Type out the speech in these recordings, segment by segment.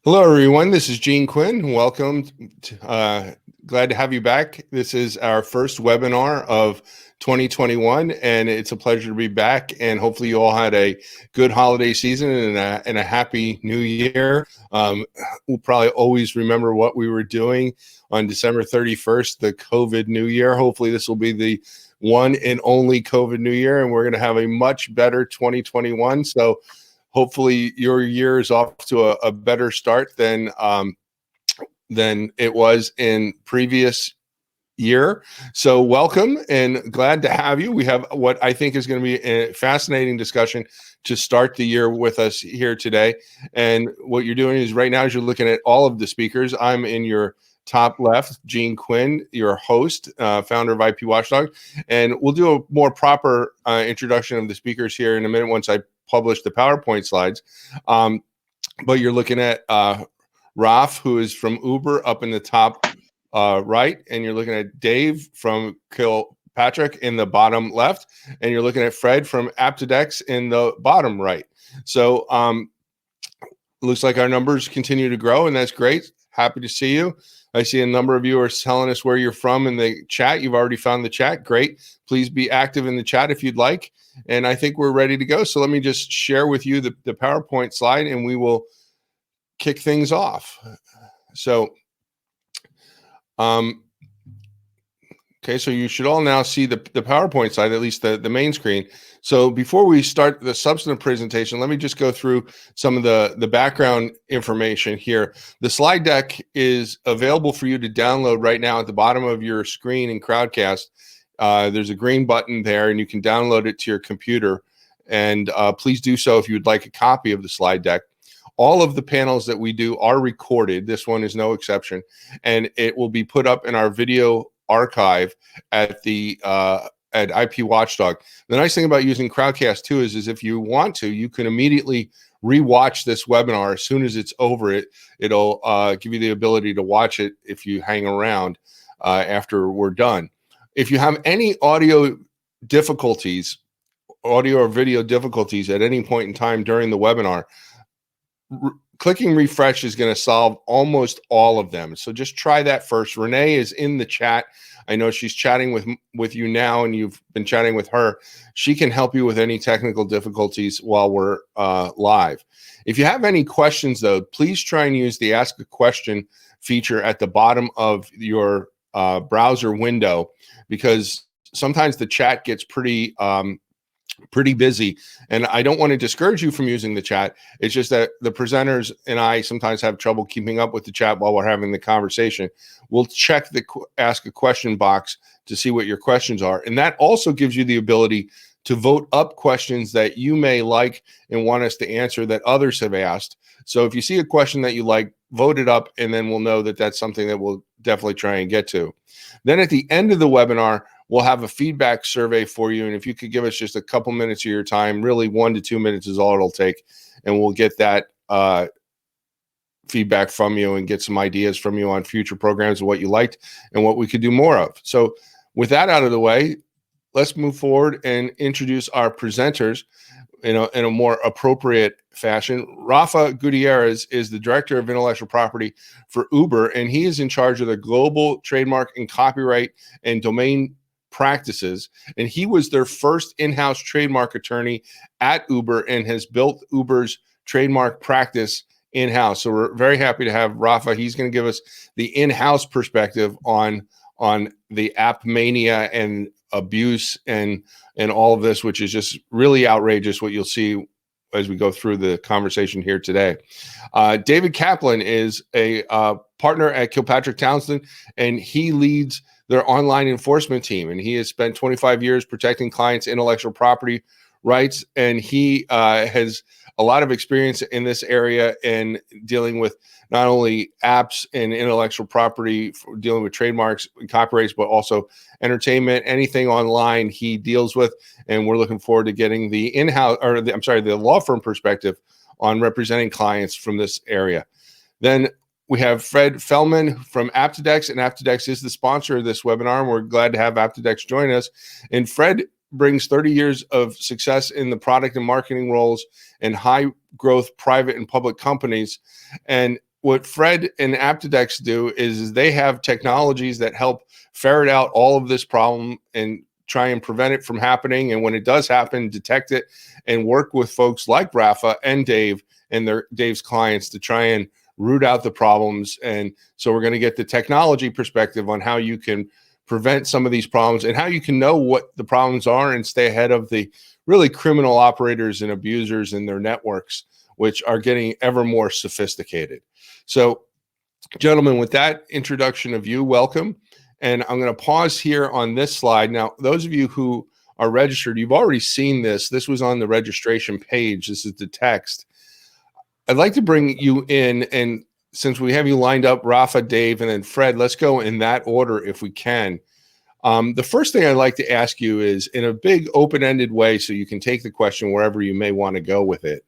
Hello, everyone. This is Gene Quinn. Welcome. Glad to have you back. This is our first webinar of 2021, and it's a pleasure to be back. And hopefully, you all had a good holiday season and a happy new year. We'll probably always remember what we were doing on December 31st, the COVID New Year. Hopefully, this will be the one and only COVID New Year, and we're going to have a much better 2021. So, hopefully your year is off to a better start than it was in previous year. So welcome and glad to have you. We have what I think is going to be a fascinating discussion to start the year with us here today. And what you're doing is right now is you're looking at all of the speakers. I'm in your top left, Gene Quinn, your host, founder of IP Watchdog. And we'll do a more proper introduction of the speakers here in a minute once I publish the PowerPoint slides. But you're looking at Raf, who is from Uber, up in the top right, and you're looking at Dave from Kilpatrick in the bottom left, and you're looking at Fred from Aptodex in the bottom right. So looks like our numbers continue to grow, and that's great. Happy to see you. I see a number of you are telling us where you're from in the chat. You've already found the chat. Great. Please be active in the chat if you'd like. And I think we're ready to go. So let me just share with you the PowerPoint slide, and we will kick things off. So, okay, so you should all now see the PowerPoint slide, at least the main screen. So before we start the substantive presentation, let me just go through some of the background information here. The slide deck is available for you to download right now at the bottom of your screen in Crowdcast. There's a green button there, and you can download it to your computer. And please do so if you would like a copy of the slide deck. All of the panels that we do are recorded. This one is no exception. And it will be put up in our video archive at the at IP Watchdog. The nice thing about using Crowdcast too is if you want to, you can immediately rewatch this webinar as soon as it's over. It'll give you the ability to watch it if you hang around after we're done. If you have any audio or video difficulties at any point in time during the webinar, clicking refresh is going to solve almost all of them. So just try that first. Renee is in the chat. I know she's chatting with you now, and you've been chatting with her. She can help you with any technical difficulties while we're live. If you have any questions, though, please try and use the Ask a Question feature at the bottom of your browser window, because sometimes the chat gets pretty busy, and I don't want to discourage you from using the chat. It's just that the presenters and I sometimes have trouble keeping up with the chat while we're having the conversation. We'll check the Ask a Question box to see what your questions are, and that also gives you the ability to vote up questions that you may like and want us to answer that others have asked. So if you see a question that you like, vote it up, and then we'll know that that's something that we'll definitely try and get to. Then at the end of the webinar, we'll have a feedback survey for you. And if you could give us just a couple minutes of your time, really 1 to 2 minutes is all it'll take. And we'll get that feedback from you and get some ideas from you on future programs and what you liked and what we could do more of. So with that out of the way, let's move forward and introduce our presenters in a more appropriate fashion. Rafa Gutierrez is the Director of Intellectual Property for Uber, and he is in charge of the global trademark and copyright and domain practices. And he was their first in-house trademark attorney at Uber and has built Uber's trademark practice in-house. So we're very happy to have Rafa. He's going to give us the in-house perspective on the app mania and abuse and all of this, which is just really outrageous what you'll see as we go through the conversation here today. David Kaplan is a partner at Kilpatrick Townsend, and he leads their online enforcement team. And he has spent 25 years protecting clients' intellectual property rights. And he has a lot of experience in this area in dealing with not only apps and intellectual property, dealing with trademarks and copyrights, but also entertainment, anything online he deals with. And we're looking forward to getting the the law firm perspective on representing clients from this area. Then we have Fred Fellman from Aptodex, and Aptodex is the sponsor of this webinar, and we're glad to have Aptodex join us. And Fred brings 30 years of success in the product and marketing roles in high growth private and public companies. And what Fred and Aptodex do is they have technologies that help ferret out all of this problem and try and prevent it from happening. And when it does happen, detect it and work with folks like Rafa and Dave and Dave's clients to try and root out the problems. And so we're going to get the technology perspective on how you can prevent some of these problems and how you can know what the problems are and stay ahead of the really criminal operators and abusers in their networks, which are getting ever more sophisticated. So, gentlemen, with that introduction of you, welcome. And I'm going to pause here on this slide. Now, those of you who are registered, you've already seen this. This was on the registration page. This is the text. I'd like to bring you in, and since we have you lined up, Rafa, Dave, and then Fred, let's go in that order if we can. The first thing I'd like to ask you is in a big open-ended way, so you can take the question wherever you may want to go with it.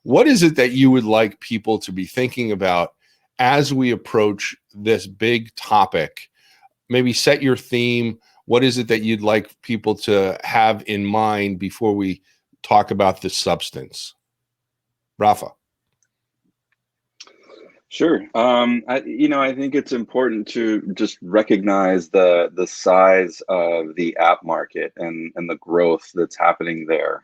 What is it that you would like people to be thinking about as we approach this big topic? Maybe set your theme. What is it that you'd like people to have in mind before we talk about the substance? Rafa. Sure. I think it's important to just recognize the size of the app market and the growth that's happening there.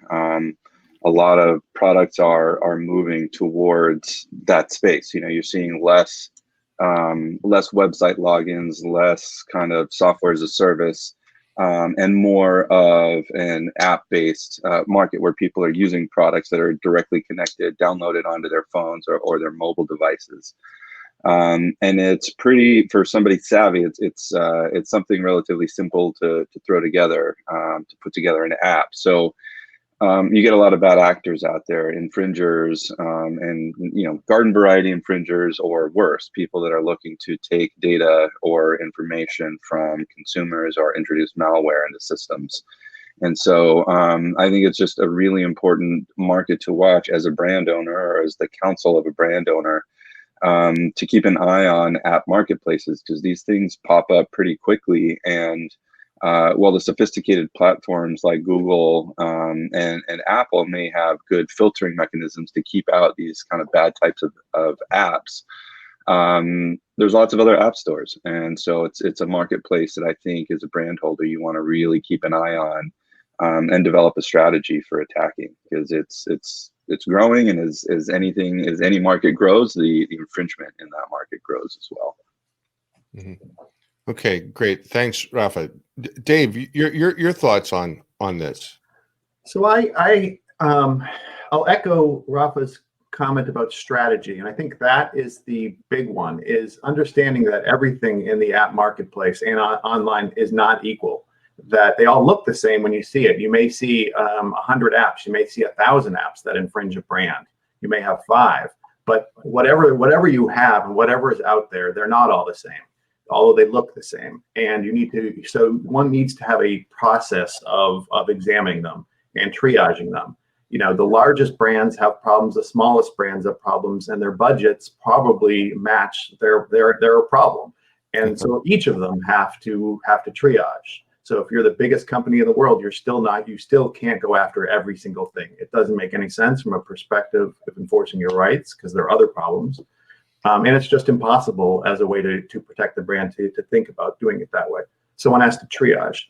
A lot of products are moving towards that space. You're seeing less website logins, less kind of software as a service, and more of an app-based market where people are using products that are directly connected, downloaded onto their phones or their mobile devices. And it's pretty, for somebody savvy, it's something relatively simple to throw together, to put together an app. So you get a lot of bad actors out there, infringers, and garden variety infringers, or worse, people that are looking to take data or information from consumers or introduce malware into systems. And so I think it's just a really important market to watch as a brand owner or as the counsel of a brand owner, to keep an eye on app marketplaces, because these things pop up pretty quickly. And while the sophisticated platforms like Google and Apple may have good filtering mechanisms to keep out these kind of bad types of apps, there's lots of other app stores. And so it's a marketplace that I think as a brand holder, you want to really keep an eye on, and develop a strategy for attacking, because it's growing. And as any market grows, the infringement in that market grows as well. Mm-hmm. Okay, great. Thanks, Rafa. Dave, your thoughts on this? So I'll echo Rafa's comment about strategy, and I think that is the big one: is understanding that everything in the app marketplace and online is not equal. That they all look the same when you see it. You may see 100 apps, you may see 1,000 apps that infringe a brand. You may have 5, but whatever you have and whatever is out there, they're not all the same, although they look the same. And one needs to have a process of examining them and triaging them. The largest brands have problems, the smallest brands have problems, and their budgets probably match their problem. And so each of them have to triage. So if you're the biggest company in the world, you still can't go after every single thing. It doesn't make any sense from a perspective of enforcing your rights, because there are other problems. And it's just impossible as a way to protect the brand to think about doing it that way. So one has to triage.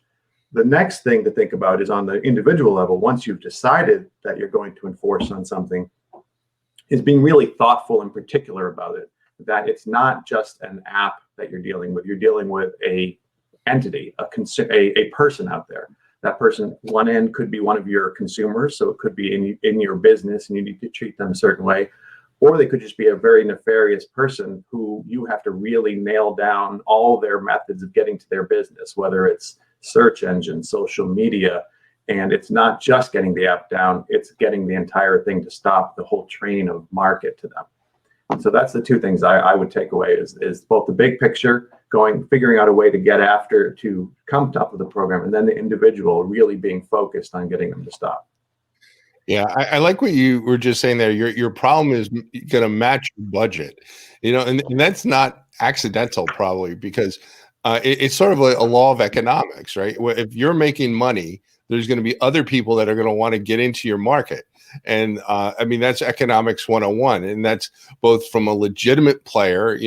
The next thing to think about is on the individual level, once you've decided that you're going to enforce on something, is being really thoughtful and particular about it. That it's not just an app that you're dealing with. You're dealing with a entity, a person out there. That person, one end could be one of your consumers, so it could be in your business and you need to treat them a certain way. Or they could just be a very nefarious person who you have to really nail down all their methods of getting to their business, whether it's search engine, social media. And it's not just getting the app down, it's getting the entire thing to stop the whole train of market to them. So that's the two things I would take away is both the big picture, figuring out a way to get after, to come top of the program, and then the individual really being focused on getting them to stop. Yeah, I like what you were just saying there. Your problem is going to match your budget, and that's not accidental, probably, because it's sort of like a law of economics, right? If you're making money there's going to be other people that are going to want to get into your market. And I mean, that's economics 101. And that's both from a legitimate player,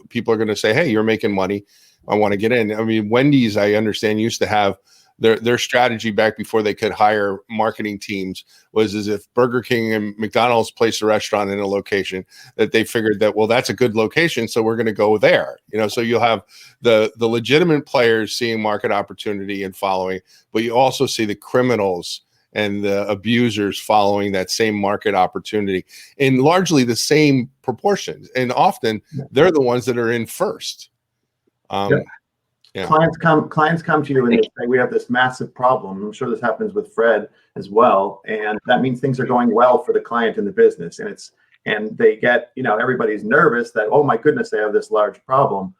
people are going to say, hey, you're making money, I want to get in. I mean, Wendy's, I understand, used to have their strategy back before they could hire marketing teams was as if Burger King and McDonald's placed a restaurant in a location that they figured that, well, that's a good location, so we're going to go there. So you'll have the legitimate players seeing market opportunity and following, but you also see the criminals and the abusers following that same market opportunity in largely the same proportions. And often they're the ones that are in first. Yeah. Clients come to you and they say, we have this massive problem. I'm sure this happens with Fred as well. And that means things are going well for the client in the business. And they get, everybody's nervous that, oh my goodness, they have this large problem.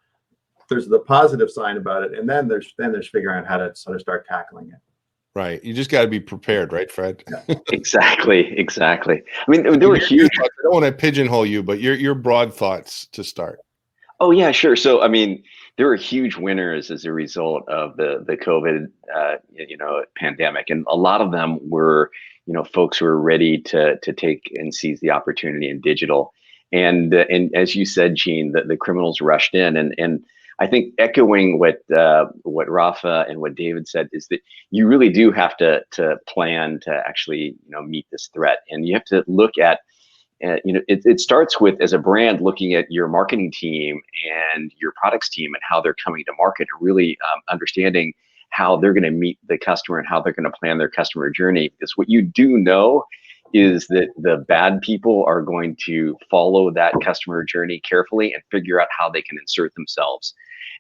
There's the positive sign about it. And then there's figuring out how to sort of start tackling it. Right. You just got to be prepared, right, Fred? Exactly. I mean, there were huge. I don't want to pigeonhole you, but your broad thoughts to start. Oh yeah, sure. So I mean, there were huge winners as a result of the COVID, pandemic, and a lot of them were, folks who were ready to take and seize the opportunity in digital. And as you said, Gene, the criminals rushed in, and I think echoing what Rafa and what David said is that you really do have to plan to actually meet this threat, and you have to look at. It starts with, as a brand, looking at your marketing team and your products team and how they're coming to market, and really understanding how they're going to meet the customer and how they're going to plan their customer journey. Because what you do know is that the bad people are going to follow that customer journey carefully and figure out how they can insert themselves.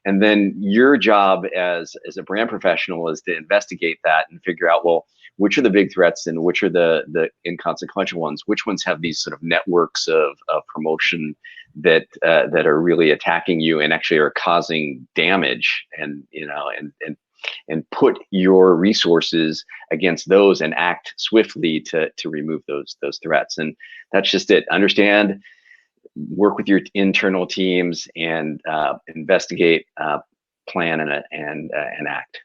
And then your job as a brand professional is to investigate that and figure out, well, which are the big threats and which are the inconsequential ones? Which ones have these sort of networks of promotion that are really attacking you and actually are causing damage, and put your resources against those and act swiftly to remove those threats. And that's just it. Understand, work with your internal teams, and investigate, plan, and act.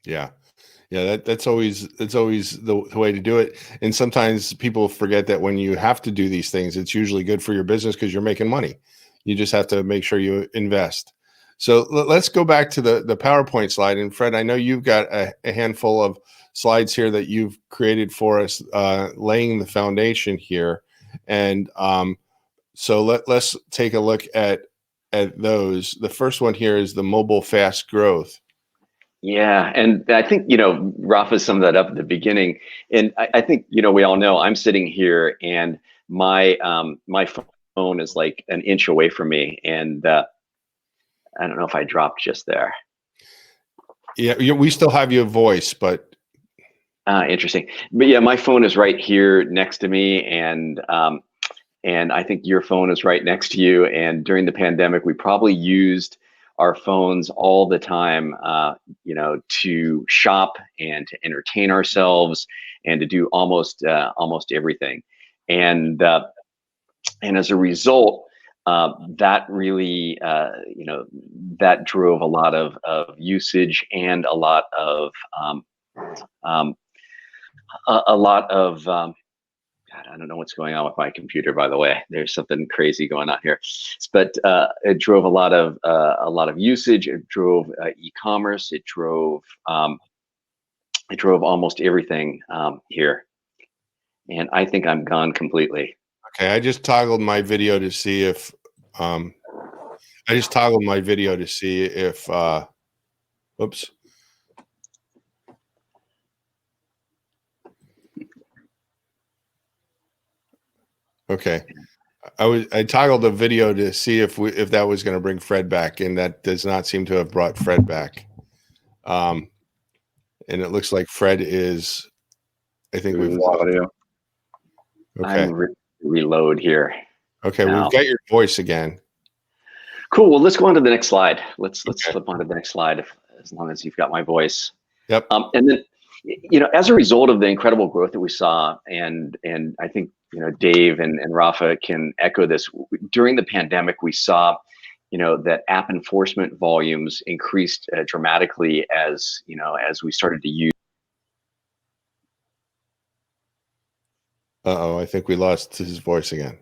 Yeah, that's always the way to do it. And sometimes people forget that when you have to do these things, it's usually good for your business because you're making money. You just have to make sure you invest. So let's go back to the PowerPoint slide. And Fred, I know you've got a handful of slides here that you've created for us, laying the foundation here. And so let's take a look at those. The first one here is the mobile fast growth. Yeah, and I think, Rafa summed that up at the beginning. And I think, we all know I'm sitting here and my phone is like an inch away from me. And I don't know if I dropped just there. Yeah, we still have your voice, but. Interesting. But yeah, my phone is right here next to me. And I think your phone is right next to you. And during the pandemic, we probably used our phones all the time, to shop and to entertain ourselves and to do almost everything. And as a result, that really, that drove a lot of usage and a lot of God, I don't know what's going on with my computer, by the way. There's something crazy going on here. But it drove a lot of usage. It drove e-commerce. It drove almost everything here. And I think I'm gone completely. Okay, I just toggled my video to see if whoops. Okay, I toggled the video to see if that was going to bring Fred back, and that does not seem to have brought Fred back. And it looks like Fred is. I think we've lost audio. Okay. I'm reload here. Okay, now. We've got your voice again. Cool. Well, let's go on to the next slide. Let's flip on to the next slide, as long as you've got my voice. Yep. And then, as a result of the incredible growth that we saw, and I think Dave and Rafa can echo this. During the pandemic, we saw, that app enforcement volumes increased dramatically as we started to use Uh-oh, I think we lost his voice again.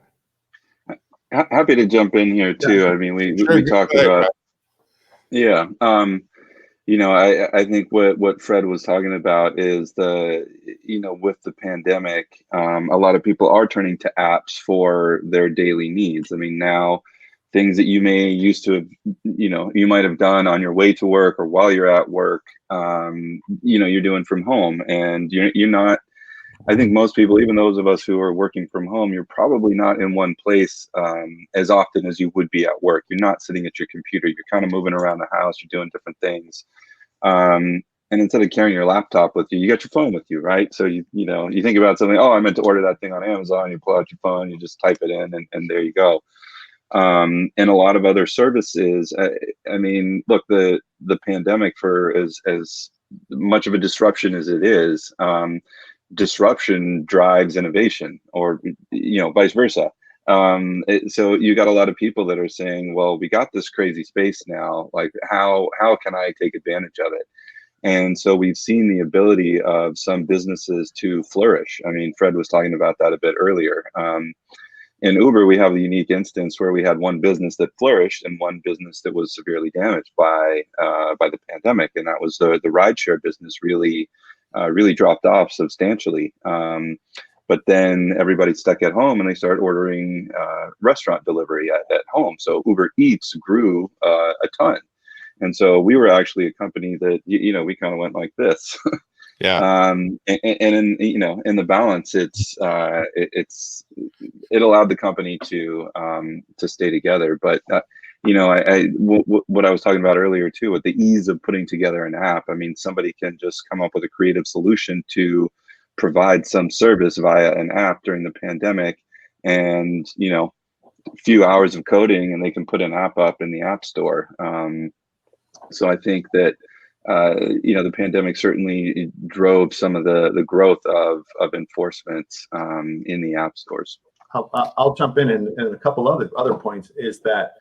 Happy to jump in here too. I mean, we talked about, yeah. I think what Fred was talking about is with the pandemic, a lot of people are turning to apps for their daily needs. I mean, now things that you may used to have, you might have done on your way to work or while you're at work, you're doing from home, and you're not. I think most people, even those of us who are working from home, you're probably not in one place as often as you would be at work. You're not sitting at your computer. You're kind of moving around the house. You're doing different things. And instead of carrying your laptop with you, you got your phone with you, right? So you think about something. Oh, I meant to order that thing on Amazon. You pull out your phone, you just type it in, and there you go. And a lot of other services. I mean, look, the pandemic, for as much of a disruption as it is, disruption drives innovation, or vice versa. So you got a lot of people that are saying, well, we got this crazy space now, like how can I take advantage of it? And so we've seen the ability of some businesses to flourish. I mean, Fred was talking about that a bit earlier. In Uber, we have the unique instance where we had one business that flourished and one business that was severely damaged by the pandemic, and that was the rideshare business. Really dropped off substantially. But then everybody stuck at home and they started ordering restaurant delivery at home. So Uber Eats grew a ton. And so we were actually a company that, we kind of went like this. Yeah. And in the balance, it allowed the company to stay together. But what I was talking about earlier too, with the ease of putting together an app. I mean, somebody can just come up with a creative solution to provide some service via an app during the pandemic, and a few hours of coding, and they can put an app up in the App Store. So I think that the pandemic certainly drove some of the growth of enforcement in the app stores. I'll jump in, and a couple other points is that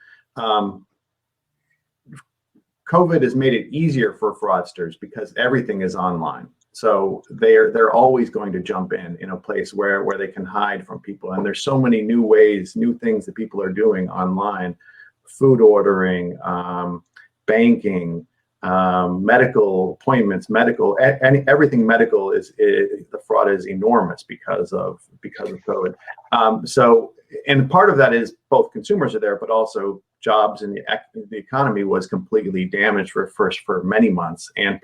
COVID has made it easier for fraudsters because everything is online. So they're always going to jump in a place where they can hide from people. And there's so many new ways, new things that people are doing online: food ordering, banking, medical appointments, everything medical the fraud is enormous because of COVID. And part of that is both consumers are there, but also jobs and the economy was completely damaged for many months, and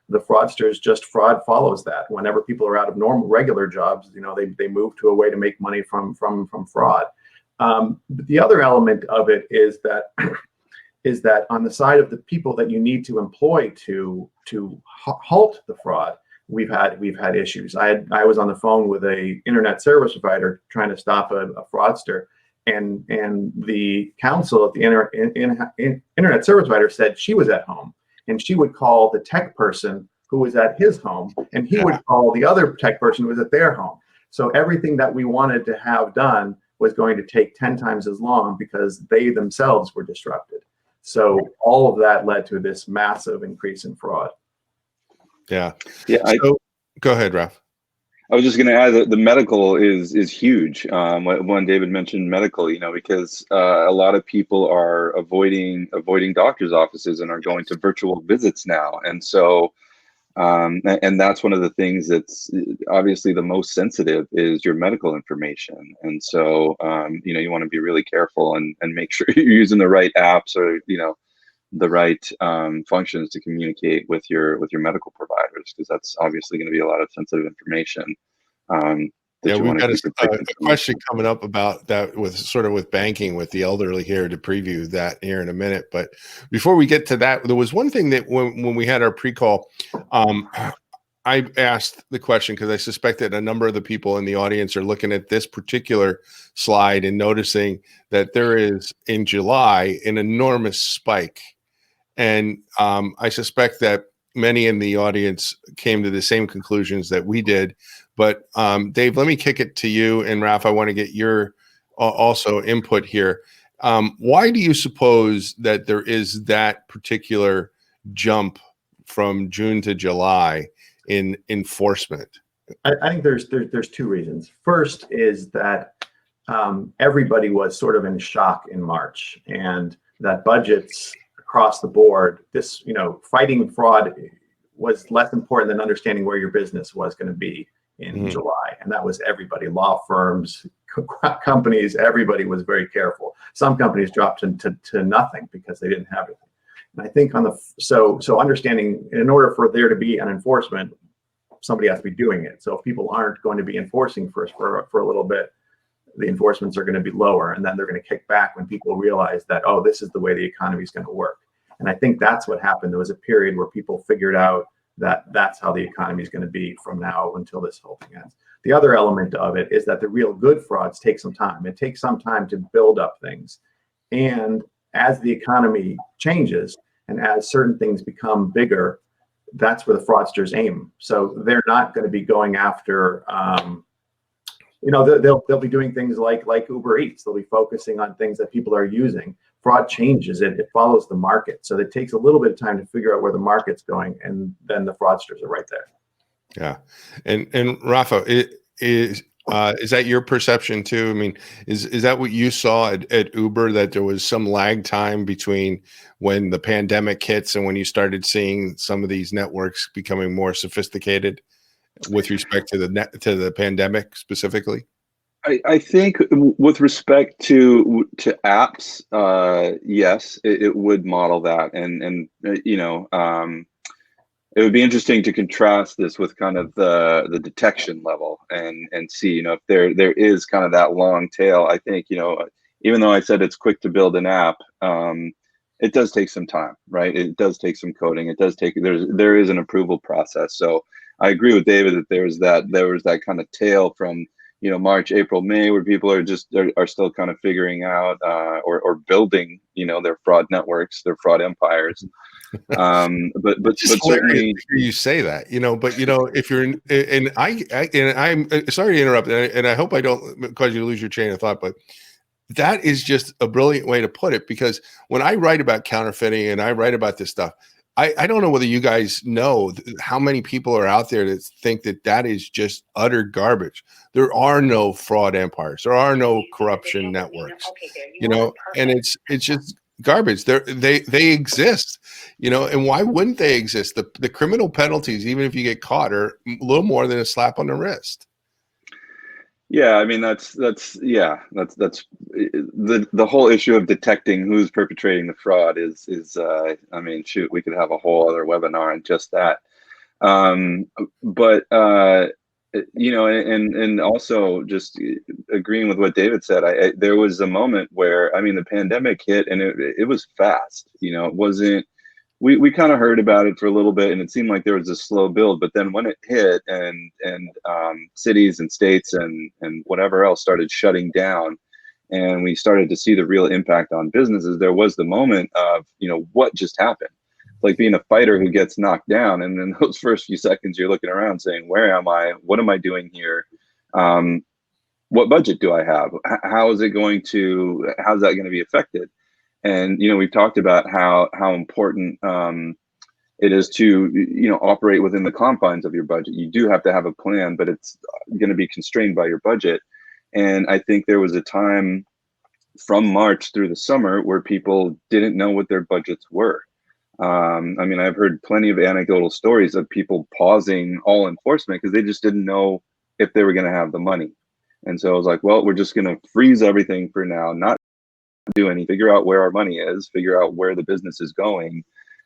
the fraudsters, fraud follows that. Whenever people are out of normal regular jobs, they move to a way to make money from fraud. But the other element of it is that on the side of the people that you need to employ to halt the fraud, we've had issues. I was on the phone with a internet service provider trying to stop a fraudster, and the counsel at the internet service provider said she was at home, and she would call the tech person who was at his home, and he would call the other tech person who was at their home. So everything that we wanted to have done was going to take 10 times as long because they themselves were disrupted. So all of that led to this massive increase in fraud. Yeah. So, go ahead, Ralph. I was just going to add that the medical is huge. When David mentioned medical, because a lot of people are avoiding doctor's offices and are going to virtual visits now, and so and that's one of the things that's obviously the most sensitive is your medical information, and so you want to be really careful and make sure you're using the right apps or the right functions to communicate with your medical providers, because that's obviously going to be a lot of sensitive information. We've got a question coming up about that with banking with the elderly here to preview that here in a minute. But before we get to that, there was one thing that when we had our pre-call, I asked the question because I suspect that a number of the people in the audience are looking at this particular slide and noticing that there is in July an enormous spike. And I suspect that many in the audience came to the same conclusions that we did. But Dave, let me kick it to you, and Ralph, I want to get your also input here. Why do you suppose that there is that particular jump from June to July in enforcement? I think there's two reasons. First is that everybody was sort of in shock in March, and that budgets across the board, this, fighting fraud was less important than understanding where your business was going to be in July. And that was everybody, law firms, companies, everybody was very careful. Some companies dropped to nothing because they didn't have it. And I think so understanding, in order for there to be an enforcement, somebody has to be doing it. So if people aren't going to be enforcing first for a little bit, the enforcements are going to be lower, and then they're going to kick back when people realize that, oh, this is the way the economy is going to work. And I think that's what happened. There was a period where people figured out that that's how the economy is going to be from now until this whole thing ends. The other element of it is that the real good frauds take some time. It takes some time to build up things. And as the economy changes and as certain things become bigger, that's where the fraudsters aim. So they're not going to be going after, they'll be doing things like Uber Eats. They'll be focusing on things that people are using. Fraud changes, it follows the market. So it takes a little bit of time to figure out where the market's going, and then the fraudsters are right there. Yeah. And Rafa, is that your perception too? I mean, is that what you saw at Uber, that there was some lag time between when the pandemic hits and when you started seeing some of these networks becoming more sophisticated with respect to the pandemic specifically? I think with respect to apps, yes, it would model that, and it would be interesting to contrast this with kind of the detection level and see, if there is kind of that long tail. I think, even though I said it's quick to build an app, it does take some time, right? It does take some coding. It does take, there is an approval process. So I agree with David that there was that kind of tail from, March, April, May, where people are still kind of figuring out or building, their fraud networks, their fraud empires. But certainly you say that, but if you're and I'm sorry to interrupt, and I hope I don't cause you to lose your chain of thought, but that is just a brilliant way to put it, because when I write about counterfeiting and I write about this stuff, I don't know whether you guys know how many people are out there that think that is just utter garbage. There are no fraud empires. There are no corruption networks, and it's just garbage. They exist, and why wouldn't they exist? The criminal penalties, even if you get caught, are a little more than a slap on the wrist. Yeah, I mean that's the whole issue of detecting who's perpetrating the fraud is I mean, shoot, we could have a whole other webinar on just that. And also just agreeing with what David said, there was a moment where, I mean, the pandemic hit and it was fast. It wasn't. We kind of heard about it for a little bit, and it seemed like there was a slow build. But then when it hit, and cities and states and whatever else started shutting down, and we started to see the real impact on businesses, there was the moment of, what just happened? Like being a fighter who gets knocked down, and then those first few seconds you're looking around saying, where am I? What am I doing here? What budget do I have? How's that going to be affected? And we've talked about how important it is to operate within the confines of your budget. You do have to have a plan, but it's going to be constrained by your budget. And I think there was a time from March through the summer where people didn't know what their budgets were. I mean, I've heard plenty of anecdotal stories of people pausing all enforcement because they just didn't know if they were going to have the money. And so I was like, well, we're just going to freeze everything for now, not do anything, figure out where our money is, figure out where the business is going.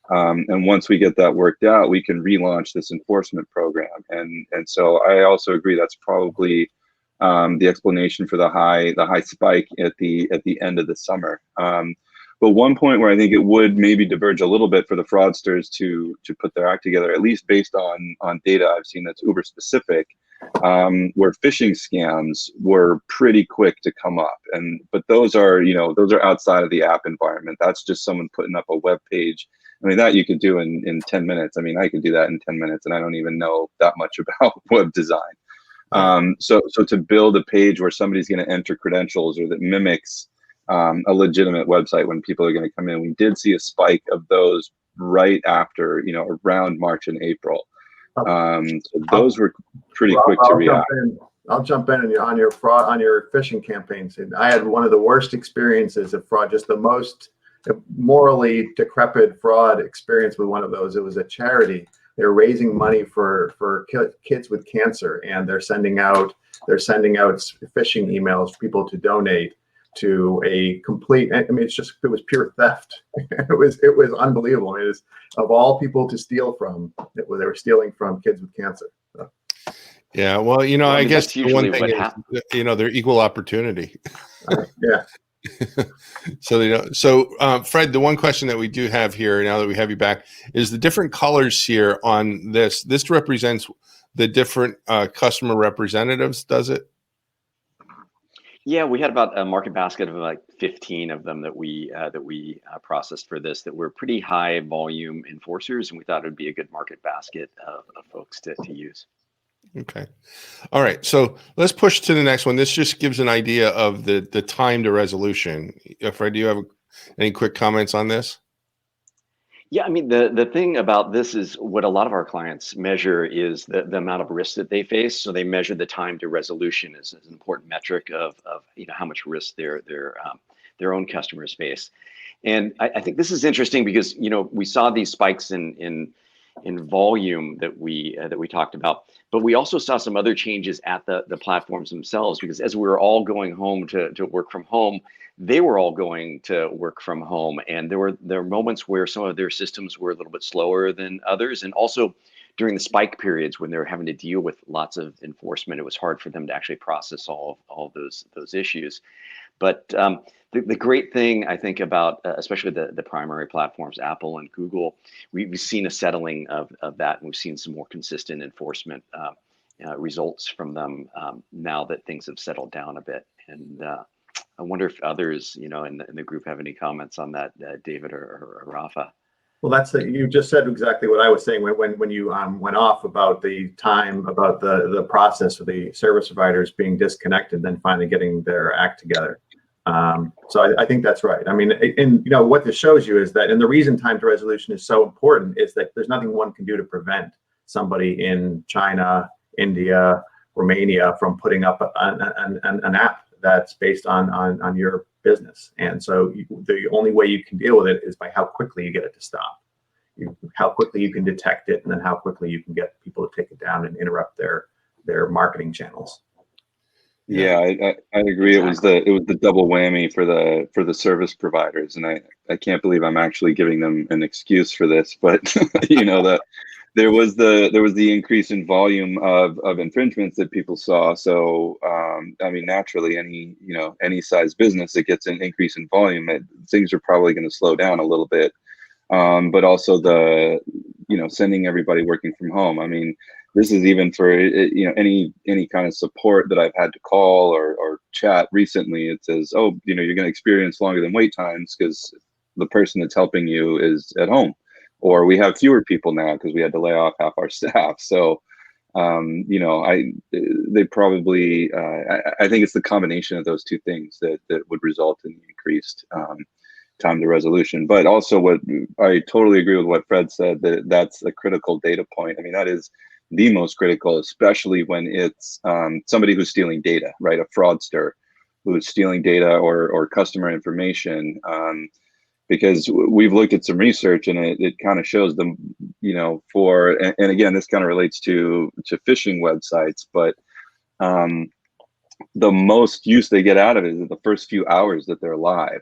And once we get that worked out, we can relaunch this enforcement program. And so I also agree that's probably the explanation for the high spike at the end of the summer. But one point where I think it would maybe diverge a little bit for the fraudsters to put their act together, at least based on data I've seen that's Uber specific, where phishing scams were pretty quick to come up. But those are outside of the app environment. That's just someone putting up a web page. I mean, that you could do in 10 minutes. I mean, I could do that in 10 minutes, and I don't even know that much about web design. So to build a page where somebody's going to enter credentials or that mimics a legitimate website when people are going to come in, we did see a spike of those right after, around March and April. So those were pretty quick to react. I'll jump in on your fraud, on your phishing campaigns. And I had one of the worst experiences of fraud, just the most morally decrepit fraud experience with one of those. It was a charity. They're raising money for kids with cancer, and they're sending out phishing emails for people to donate to a complete. I mean, it was pure theft. It was unbelievable. It was, of all people to steal from, they were stealing from kids with cancer. So. Yeah, well, you know, Well, I I mean, guess that's the usually one thing what is, happens. you know, they're equal opportunity. Yeah. So they don't. So Fred, the one question that we do have here now that we have you back is the different colors here on this. This represents the different customer representatives, does it? Yeah, we had about a market basket of like 15 of them that we processed for this, that were pretty high volume enforcers, and we thought it would be a good market basket of folks to use. Okay. All right. So let's push to the next one. This just gives an idea of the time to resolution. Fred, do you have any quick comments on this? Yeah, I mean, the thing about this is what a lot of our clients measure is the amount of risk that they face. So they measure the time to resolution as an important metric of you know, how much risk their own customers face. And I think this is interesting because, you know, we saw these spikes in volume that we talked about, but we also saw some other changes at the platforms themselves, because as we were all going home to work from home, they were all going to work from home, and there were moments where some of their systems were a little bit slower than others, and also during the spike periods when they were having to deal with lots of enforcement, it was hard for them to actually process all those issues. But the great thing I think about, especially the primary platforms, Apple and Google, we've seen a settling of that, and we've seen some more consistent enforcement results from them now that things have settled down a bit. And I wonder if others, you know, in the group have any comments on that, David or Rafa. Well, you just said exactly what I was saying when you went off about the time, about the process of the service providers being disconnected, then finally getting their act together. So I think that's right. I mean, and you know what this shows you is that, and the reason time to resolution is so important is that there's nothing one can do to prevent somebody in China, India, Romania from putting up an app that's based on your business. And so the only way you can deal with it is by how quickly you get it to stop, how quickly you can detect it, and then how quickly you can get people to take it down and interrupt their marketing channels. Yeah, I agree. Exactly. It was the double whammy for the service providers, and I can't believe I'm actually giving them an excuse for this, but you know that there was the increase in volume of infringements that people saw. So I mean, naturally, any size business that gets an increase in volume, things are probably going to slow down a little bit. But also sending everybody working from home. I mean, this is even for any kind of support that I've had to call or chat recently. It says, oh, you're going to experience longer than wait times because the person that's helping you is at home, or we have fewer people now because we had to lay off half our staff. So they probably I think it's the combination of those two things that would result in the increased time to resolution. But also, what I totally agree with what Fred said, that's a critical data point. I mean, that is the most critical, especially when it's somebody who's stealing data, right? A fraudster who's stealing data or customer information. Because we've looked at some research, and it kind of shows them, and again, this kind of relates to phishing websites, but the most use they get out of it is in the first few hours that they're live.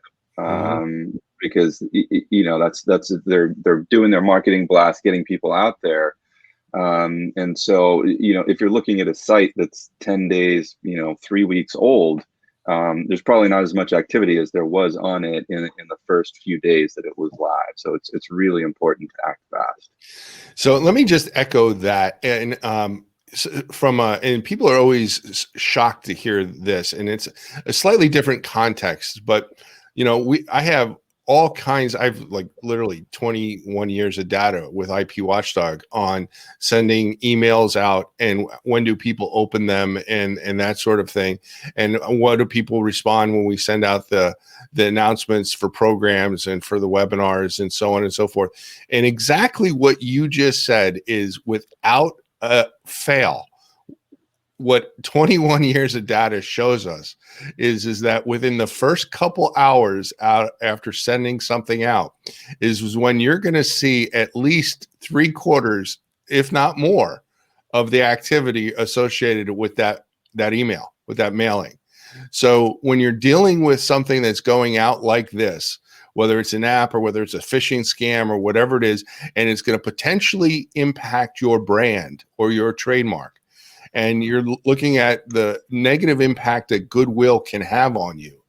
Because that's they're doing their marketing blast, getting people out there. And so, if you're looking at a site that's 10 days, 3 weeks old, there's probably not as much activity as there was on it in the first few days that it was live. So it's really important to act fast. So let me just echo that. And and people are always shocked to hear this, and it's a slightly different context, but I have all kinds. I've literally 21 years of data with IP Watchdog on sending emails out, and when do people open them, and that sort of thing, and what do people respond when we send out the announcements for programs and for the webinars and so on and so forth. And exactly what you just said is, without fail, what 21 years of data shows us is that within the first couple hours out after sending something out is when you're going to see at least 3/4, if not more, of the activity associated with that email, with that mailing. So when you're dealing with something that's going out like this, whether it's an app or whether it's a phishing scam or whatever it is, and it's going to potentially impact your brand or your trademark, and you're looking at the negative impact that goodwill can have on you,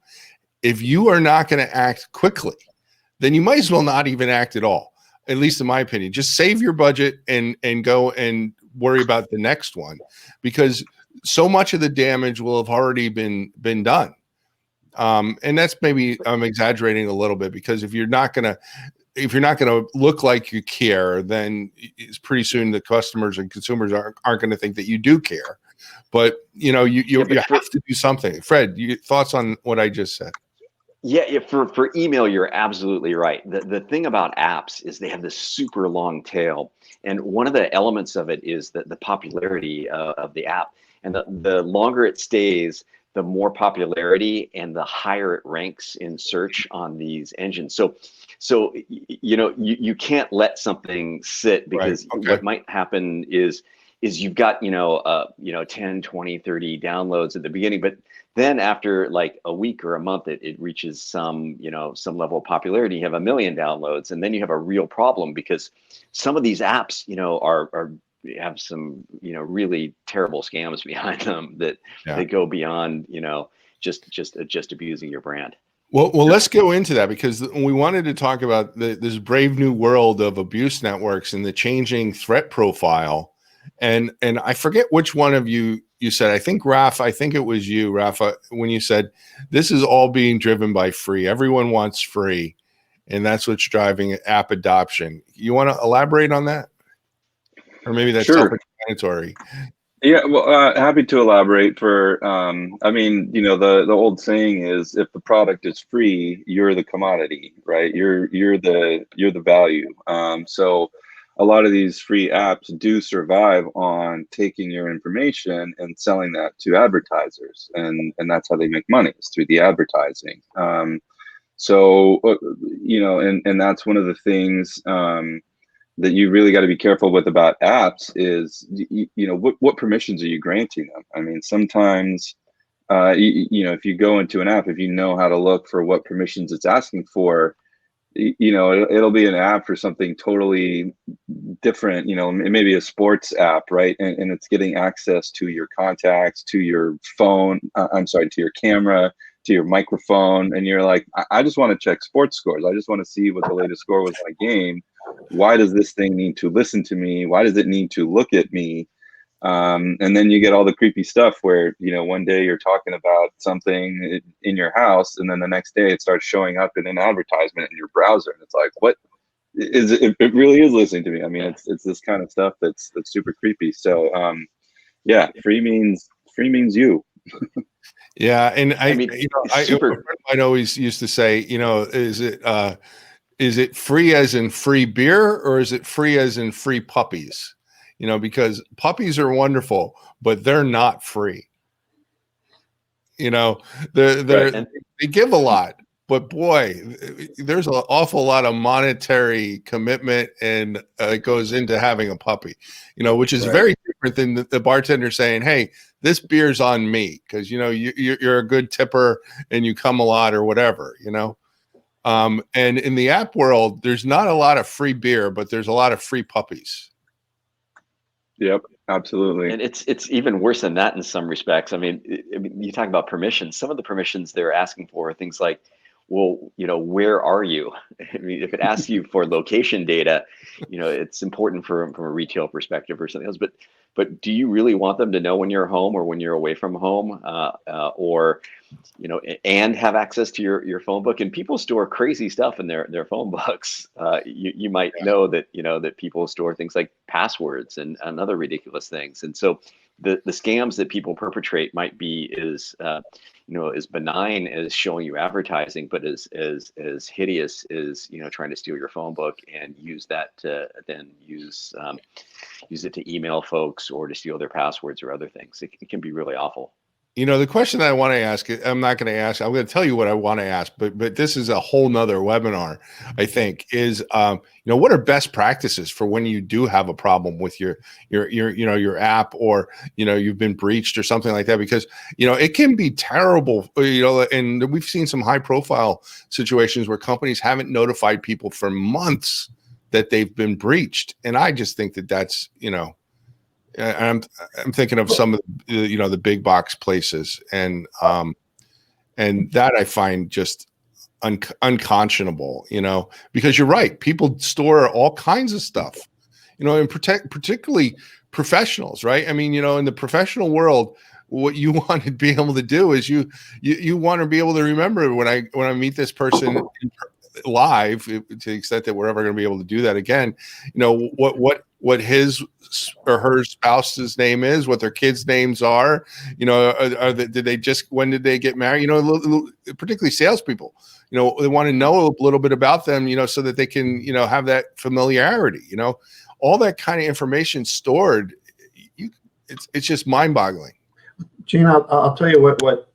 if you are not going to act quickly, then you might as well not even act at all. At least in my opinion, just save your budget and go and worry about the next one, because so much of the damage will have already been done. And that's, maybe I'm exaggerating a little bit, because if you're not going to look like you care, then it's pretty soon the customers and consumers aren't going to think that you do care. But you have to do something. Fred, thoughts on what I just said? Yeah, for email, you're absolutely right. The thing about apps is they have this super long tail, and one of the elements of it is the popularity of the app, and the longer it stays, the more popularity and the higher it ranks in search on these engines. So you can't let something sit, because Right. Okay. what might happen is you've got 10, 20, 30 downloads at the beginning, but then after like a week or a month, it reaches some level of popularity. You have 1 million downloads, and then you have a real problem, because some of these apps are have some really terrible scams behind them that go beyond just abusing your brand. Well, let's go into that, because we wanted to talk about this brave new world of abuse networks and the changing threat profile. And I forget which one of you said, I think it was you, Rafa, when you said this is all being driven by free. Everyone wants free, and that's what's driving app adoption. You want to elaborate on that? Or maybe that's Sure. self-explanatory. Yeah, well, happy to elaborate. I mean, the old saying is, if the product is free, you're the commodity, right? You're the value. So a lot of these free apps do survive on taking your information and selling that to advertisers, and that's how they make money, is through the advertising. And that's one of the things that you really got to be careful with about apps is, what permissions are you granting them? I mean, sometimes, if you go into an app, if you know how to look for what permissions it's asking for, it'll be an app for something totally different, maybe a sports app, right? And it's getting access to your contacts, to your phone, to your camera, to your microphone. And you're like, I just want to check sports scores. I just want to see what the latest score was in a game. Why does this thing need to listen to me? Why does it need to look at me? And then you get all the creepy stuff where, one day you're talking about something in your house, and then the next day it starts showing up in an advertisement in your browser. And it's like, what is it? It really is listening to me. I mean, it's this kind of stuff that's super creepy. So, free means you. Yeah. And I always used to say, is it free as in free beer, or is it free as in free puppies? Because puppies are wonderful, but they're not free. They give a lot, but boy, there's an awful lot of monetary commitment and it goes into having a puppy, which is very different than the bartender saying, hey, this beer's on me, because you're a good tipper and you come a lot or whatever. And in the app world, there's not a lot of free beer, but there's a lot of free puppies. Yep, absolutely. And it's even worse than that in some respects. I mean, you talk about permissions. Some of the permissions they're asking for are things like, well, where are you? I mean, if it asks you for location data, it's important from a retail perspective or something else. But do you really want them to know when you're home or when you're away from home? Or and have access to your phone book. And people store crazy stuff in their phone books. You might know that that people store things like passwords and other ridiculous things. And so the scams that people perpetrate might be as benign as showing you advertising, but as hideous as trying to steal your phone book and use that to then use it to email folks or to steal their passwords or other things. It can be really awful. The question that I want to ask, I'm not going to ask, I'm going to tell you what I want to ask, but this is a whole nother webinar, I think, is, what are best practices for when you do have a problem with your app, or, you've been breached or something like that, because, it can be terrible, and we've seen some high profile situations where companies haven't notified people for months that they've been breached. And I just think that that's, I'm thinking of some of the big box places, and that I find just unconscionable, because you're right. People store all kinds of stuff, and particularly professionals, right? I mean, in the professional world, what you want to be able to do is you want to be able to remember when I meet this person live, to the extent that we're ever going to be able to do that again, what his or her spouse's name is, what their kids' names are, when did they get married? Particularly salespeople, they want to know a little bit about them, so that they can, have that familiarity, all that kind of information stored. It's just mind-boggling. Gene, I'll tell you what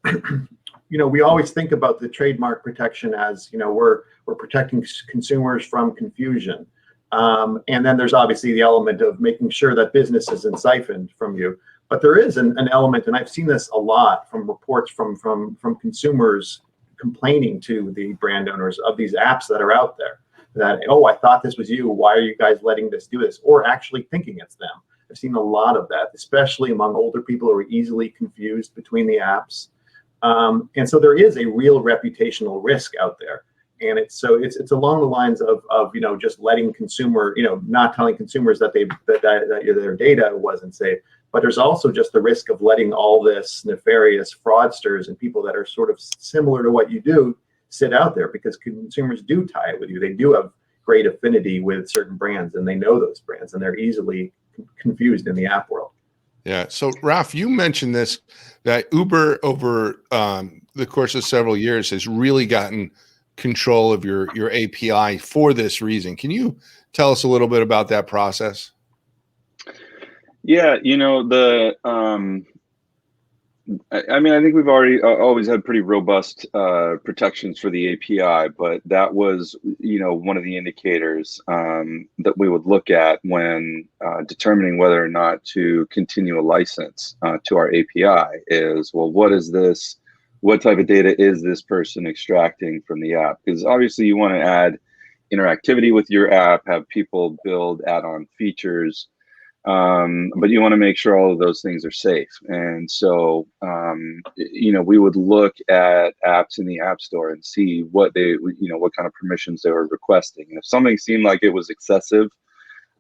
we always think about the trademark protection as, we're protecting consumers from confusion. And then there's obviously the element of making sure that business isn't siphoned from you. But there is an element, and I've seen this a lot from reports from consumers complaining to the brand owners of these apps that are out there, that, I thought this was you. Why are you guys letting this do this? Or actually thinking it's them. I've seen a lot of that, especially among older people who are easily confused between the apps. And so there is a real reputational risk out there. And it's along the lines of just letting not telling consumers that their data wasn't safe, but there's also just the risk of letting all this nefarious fraudsters and people that are sort of similar to what you do sit out there, because consumers do tie it with you. They do have great affinity with certain brands, and they know those brands, and they're easily confused in the app world. Yeah. So, Ralph, you mentioned this, that Uber over the course of several years has really gotten control of your API for this reason. Can you tell us a little bit about that process? Yeah, I think we've already always had pretty robust protections for the API, but that was, one of the indicators that we would look at when determining whether or not to continue a license to our API is, well, what is this? What type of data is this person extracting from the app? Because obviously you want to add interactivity with your app, have people build add-on features, but you want to make sure all of those things are safe. And so, we would look at apps in the App Store and see what what kind of permissions they were requesting. And if something seemed like it was excessive,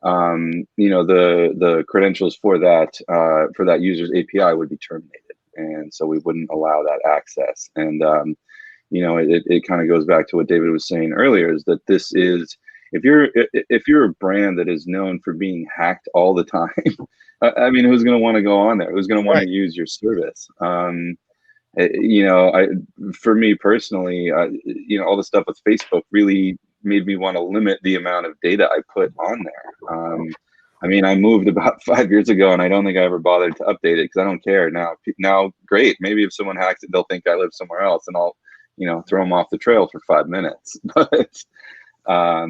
the credentials for that user's API would be terminated. And so we wouldn't allow that access. And, it kind of goes back to what David was saying earlier, is that this is, if you're a brand that is known for being hacked all the time, who's going to want to go on there? Who's going to want to use your service? For me personally, all the stuff with Facebook really made me want to limit the amount of data I put on there. I moved about 5 years ago, and I don't think I ever bothered to update it because I don't care now. Great, maybe if someone hacks it, they'll think I live somewhere else, and I'll, throw them off the trail for 5 minutes. But I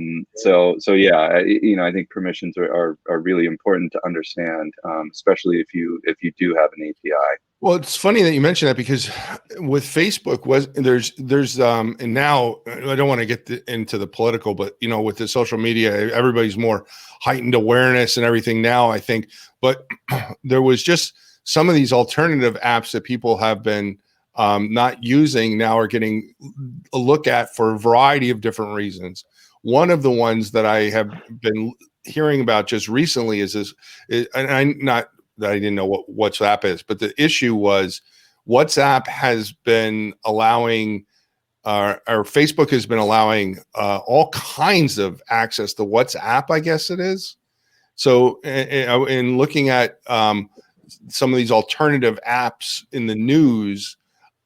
think permissions are really important to understand, especially if you do have an API. Well, it's funny that you mentioned that, because with Facebook there's and now I don't want to get into the political, but with the social media, everybody's more heightened awareness and everything now, I think. But there was just some of these alternative apps that people have been not using now are getting a look at for a variety of different reasons. One of the ones that I have been hearing about just recently is and I'm not that I didn't know what WhatsApp is, but the issue was WhatsApp has been allowing, or Facebook has been allowing all kinds of access to WhatsApp, I guess it is. So in looking at some of these alternative apps in the news,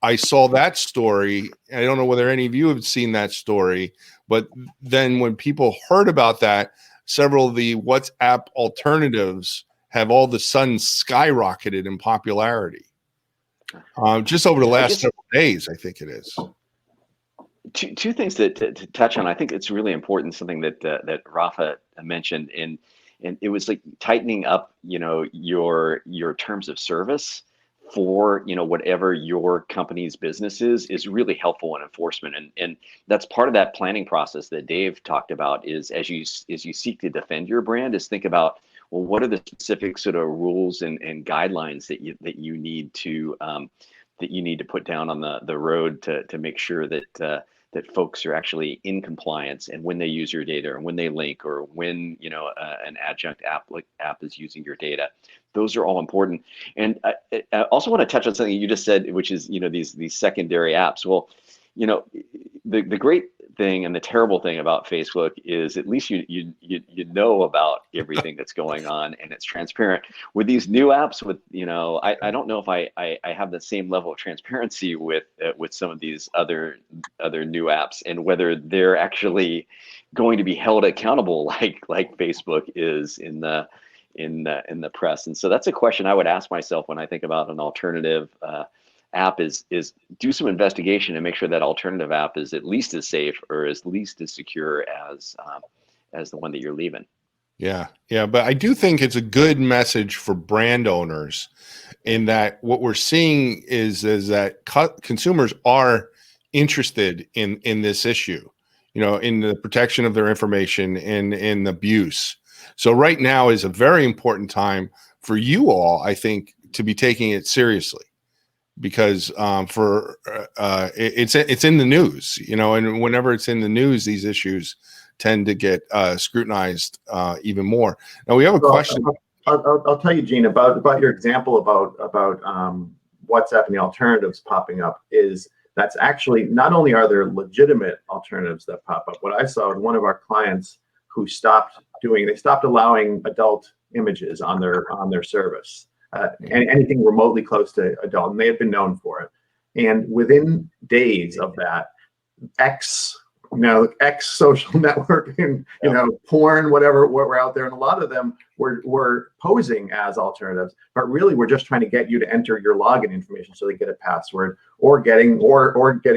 I saw that story. I don't know whether any of you have seen that story, but then when people heard about that, several of the WhatsApp alternatives have all of a sudden skyrocketed in popularity. Just over the last several days, I think it is. Two things to touch on. I think it's really important, something that Rafa mentioned, and it was like tightening up, your terms of service for, whatever your company's business is really helpful in enforcement. And that's part of that planning process that Dave talked about, is as you seek to defend your brand, is think about, well, what are the specific sort of rules and guidelines that you need to put down on the road to make sure that that folks are actually in compliance, and when they use your data, or when they link, or when an adjunct app is using your data. Those are all important. And I also want to touch on something you just said, which is these secondary apps. Well, the great thing and the terrible thing about Facebook is at least you know about everything that's going on, and it's transparent. With these new apps, I don't know if I have the same level of transparency with some of these other new apps, and whether they're actually going to be held accountable like Facebook is in the press. And so that's a question I would ask myself when I think about an alternative app, is do some investigation and make sure that alternative app is at least as safe, or at least as secure as the one that you're leaving. Yeah. But I do think it's a good message for brand owners, in that what we're seeing is that consumers are interested in this issue, in the protection of their information and in abuse. So right now is a very important time for you all, I think, to be taking it seriously, because it's in the news, and whenever it's in the news, these issues tend to get scrutinized even more. Now we have a question. I'll tell you, Gene, about your example about WhatsApp and the alternatives popping up. That's actually, not only are there legitimate alternatives that pop up. What I saw with one of our clients who stopped allowing adult images on their service. Anything remotely close to adult, and they had been known for it. And within days of that, X social network, and porn, whatever, what were out there, and a lot of them were posing as alternatives, but really we're just trying to get you to enter your login information so they get a password, or getting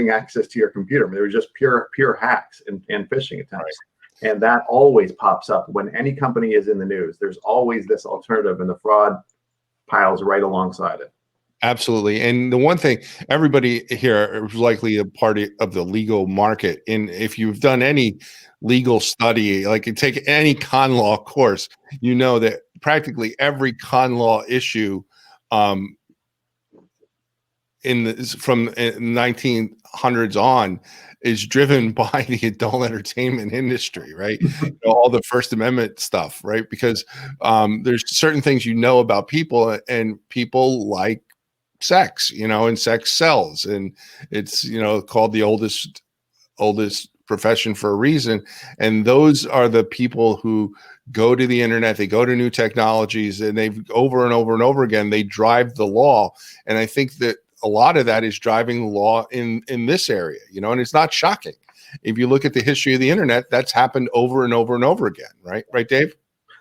access to your computer. I mean, they were just pure hacks and phishing attempts. Right. And that always pops up when any company is in the news. There's always this alternative, and the fraud piles right alongside it. Absolutely. And the one thing, everybody here is likely a part of the legal market. And if you've done any legal study, like you take any con law course, you know that practically every con law issue from 1900s on is driven by the adult entertainment industry, right? All the First Amendment stuff, right? Because there's certain things about people, and people like sex, and sex sells, and it's called the oldest profession for a reason. And those are the people who go to the internet, they go to new technologies, and they've over and over and over again, they drive the law. And I think that a lot of that is driving the law in this area, and it's not shocking. If you look at the history of the internet, that's happened over and over and over again, right? Right, Dave?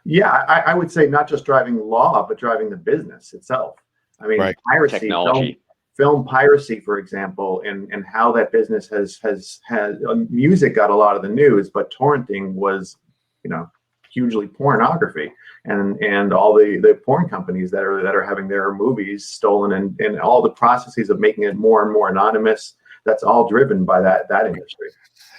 Yeah, I would say not just driving the law, but driving the business itself. I mean, right. Piracy, technology, film piracy, for example, and how that business has music got a lot of the news, but torrenting was, hugely pornography, and all the porn companies that are having their movies stolen, and all the processes of making it more and more anonymous. That's all driven by that industry.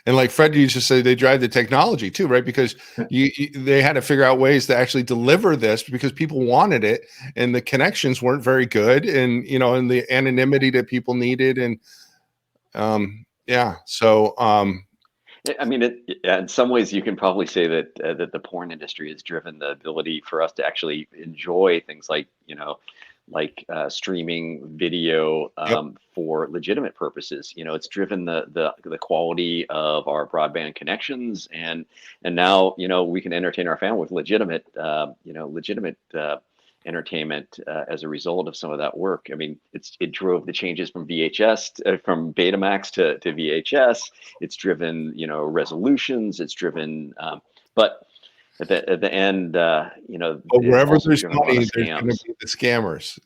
And like Fred used to say, they drive the technology too, right? Because they had to figure out ways to actually deliver this, because people wanted it, and the connections weren't very good, and and the anonymity that people needed, and So I mean, in some ways, you can probably say that the porn industry has driven the ability for us to actually enjoy things like streaming video Yep. for legitimate purposes. It's driven the quality of our broadband connections, and now we can entertain our family with legitimate entertainment as a result of some of that work. I mean, it drove the changes from from Betamax to VHS. It's driven resolutions. It's driven, but at the end, But it's wherever also there's driven a lot of money, there's going scams. to be the scammers,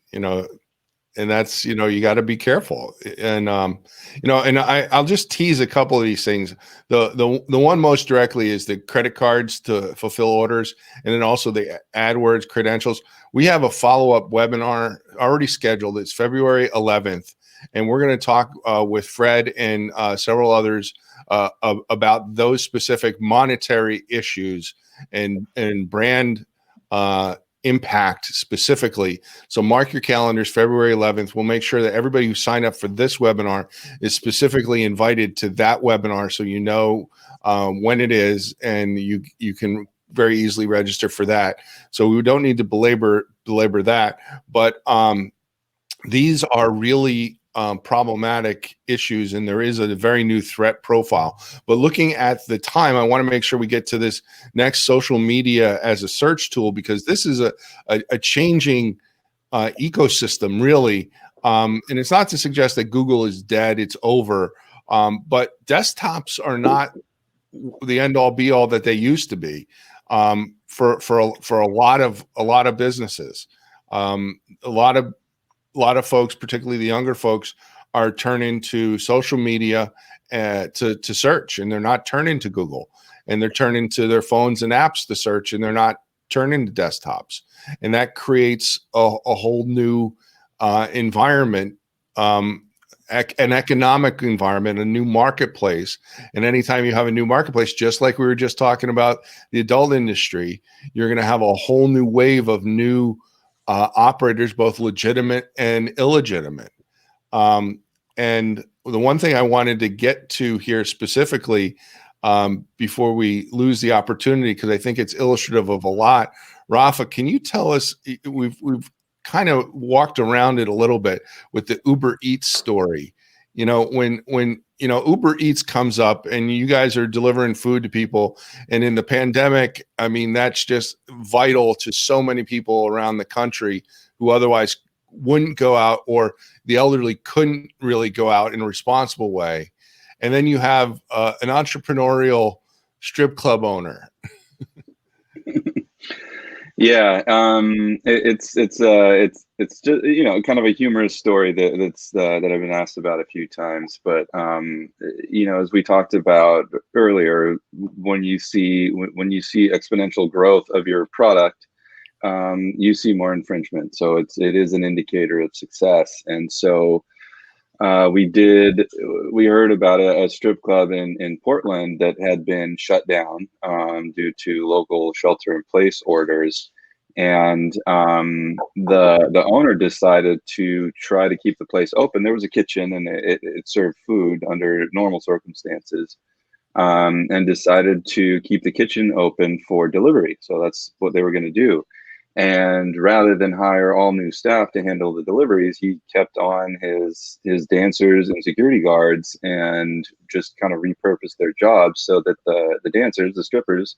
and that's, you got to be careful. And, and I'll just tease a couple of these things. The one most directly is the credit cards to fulfill orders. And then also the AdWords credentials. We have a follow-up webinar already scheduled. It's February 11th. And we're going to talk with Fred and several others about those specific monetary issues and brand impact specifically. So mark your calendars, February 11th. We'll make sure that everybody who signed up for this webinar is specifically invited to that webinar, so when it is, and you can very easily register for that. So we don't need to belabor that, but these are really problematic issues, and there is a very new threat profile. But looking at the time, I want to make sure we get to this next, social media as a search tool, because this is a changing ecosystem, really. And it's not to suggest that Google is dead, it's over. But desktops are not the end all be all that they used to be for a lot of businesses. A lot of folks, particularly the younger folks, are turning to social media to search, and they're not turning to Google, and they're turning to their phones and apps to search, and they're not turning to desktops. And that creates a whole new environment, an economic environment, a new marketplace. And anytime you have a new marketplace, just like we were just talking about the adult industry, you're going to have a whole new wave of new operators, both legitimate and illegitimate. And the one thing I wanted to get to here specifically, before we lose the opportunity, because I think it's illustrative of a lot. Rafa, can you tell us, we've kind of walked around it a little bit with the Uber Eats story. When Uber Eats comes up and you guys are delivering food to people, and in the pandemic, I mean, that's just vital to so many people around the country who otherwise wouldn't go out, or the elderly couldn't really go out in a responsible way. And then you have an entrepreneurial strip club owner. Yeah, it's just kind of a humorous story that I've been asked about a few times. But as we talked about earlier, when you see exponential growth of your product, you see more infringement. So it is an indicator of success. And so we heard about a strip club in Portland that had been shut down due to local shelter-in-place orders, and the owner decided to try to keep the place open. There was a kitchen, and it served food under normal circumstances, and decided to keep the kitchen open for delivery. So that's what they were going to do. And rather than hire all new staff to handle the deliveries, he kept on his dancers and security guards, and just kind of repurposed their jobs so that the dancers, the strippers,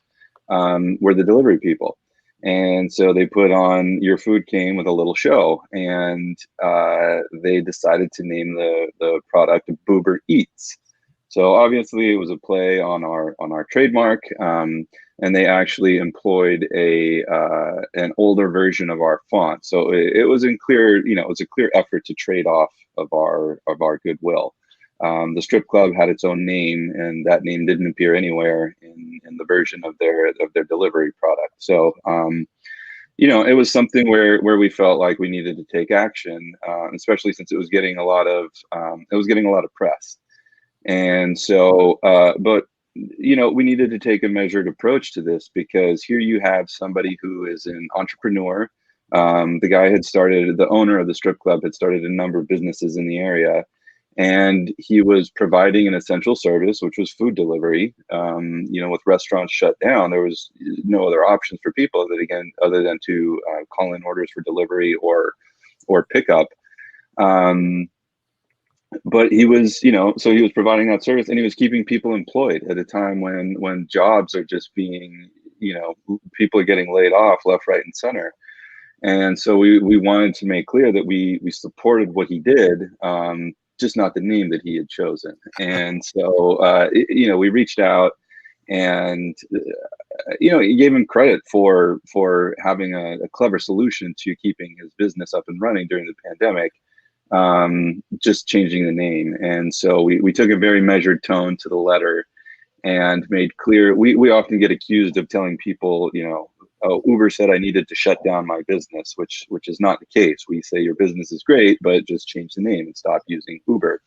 were the delivery people. And so they put on Your Food Came with a little show, and they decided to name the product Boober Eats. So obviously it was a play on our trademark, and they actually employed an older version of our font. So it was a clear effort to trade off of our goodwill. The strip club had its own name, and that name didn't appear anywhere in the version of their delivery product. So it was something where we felt like we needed to take action, especially since it was getting a lot of press. And so, but we needed to take a measured approach to this, because here you have somebody who is an entrepreneur. The owner of the strip club had started a number of businesses in the area, and he was providing an essential service, which was food delivery. With restaurants shut down, there was no other options for people other than to call in orders for delivery, or or pickup. But he was, so he was providing that service, and he was keeping people employed at a time when jobs are just being, people are getting laid off left, right, and center. And so we wanted to make clear that we supported what he did, just not the name that he had chosen. And so, we reached out, and he gave him credit for having a clever solution to keeping his business up and running during the pandemic, just changing the name. And so we took a very measured tone to the letter and made clear. We often get accused of telling people, oh, Uber said I needed to shut down my business, which is not the case. We say your business is great, but just change the name and stop using Uber.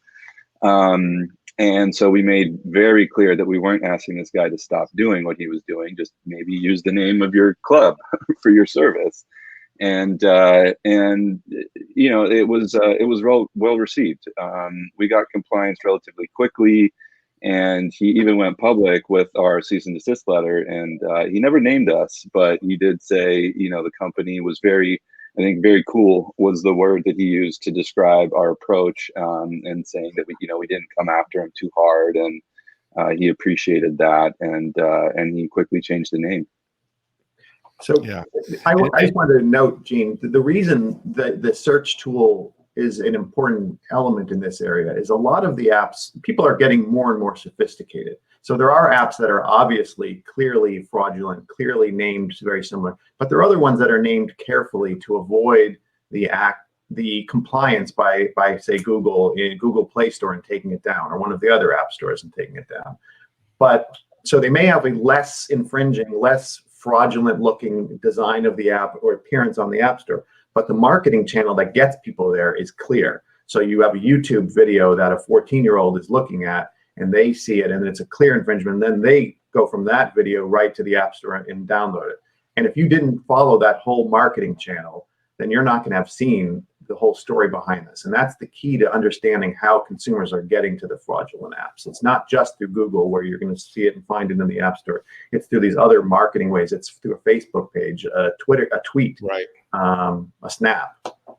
And so we made very clear that we weren't asking this guy to stop doing what he was doing, just maybe use the name of your club for your service. And it was well received. We got compliance relatively quickly, and he even went public with our cease and desist letter. And he never named us, but he did say, the company was very cool was the word that he used to describe our approach, and saying that we didn't come after him too hard, and he appreciated that, and he quickly changed the name. So yeah. I just wanted to note, Gene, the reason that the search tool is an important element in this area is a lot of the apps, people are getting more and more sophisticated. So there are apps that are obviously clearly fraudulent, clearly named very similar, but there are other ones that are named carefully to avoid the compliance by say Google in Google Play Store and taking it down, or one of the other app stores and taking it down. But so they may have a less infringing, less fraudulent looking design of the app or appearance on the App Store, but the marketing channel that gets people there is clear. So you have a YouTube video that a 14-year-old is looking at, and they see it, and it's a clear infringement. And then they go from that video right to the App Store and download it. And if you didn't follow that whole marketing channel, then you're not going to have seen the whole story behind this. And that's the key to understanding how consumers are getting to the fraudulent apps. It's not just through Google where you're going to see it and find it in the App Store. It's through these other marketing ways. It's through a Facebook page, a tweet, right, a snap,